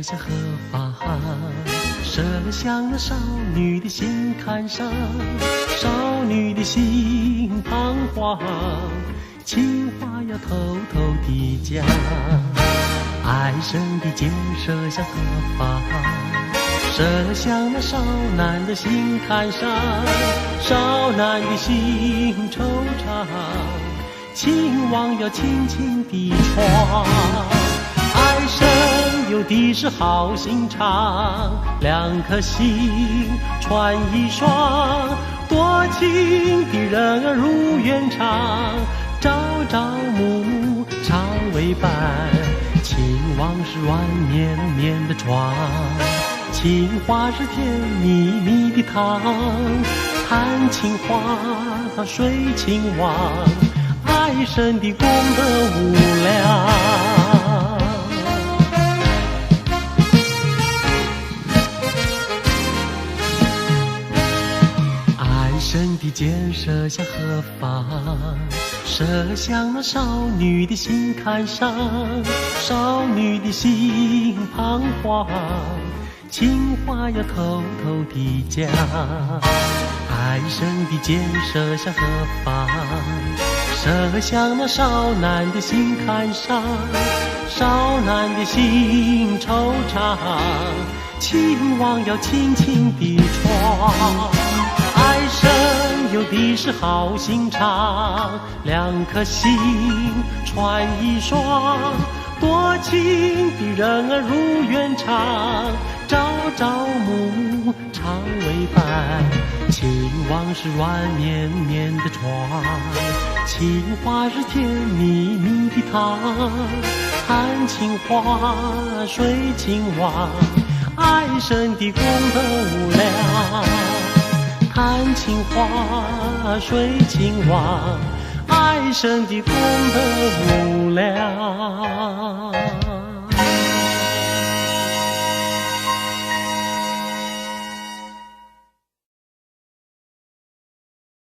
下荷花，射向那少女的心坎上，少女的心彷徨，情话要偷偷地讲。爱神的箭射向荷花，射向那少男的心坎上，少男的心惆怅，情网要轻轻地闯。爱神有的是好心肠，两颗心串一双，多情的人儿如愿长，朝朝暮暮常为伴，情网是软绵绵的床，情话是甜蜜蜜的糖，谈情话睡情网，爱神的功德无量。爱神的箭射向荷花，射向那少女的心坎上，少女的心彷徨，情话要偷偷地讲。爱神的箭射向荷花，射向那少男的心坎上，少男的心惆怅，情网要轻轻地闯。爱神有的是好心肠，两颗心串一双，多情的人儿如愿长，朝朝暮暮常为伴，情网是软绵绵的床，情话是甜蜜蜜的糖，谈情话睡情网，爱神的功德无量。谈情话睡情网，爱神的功德无量。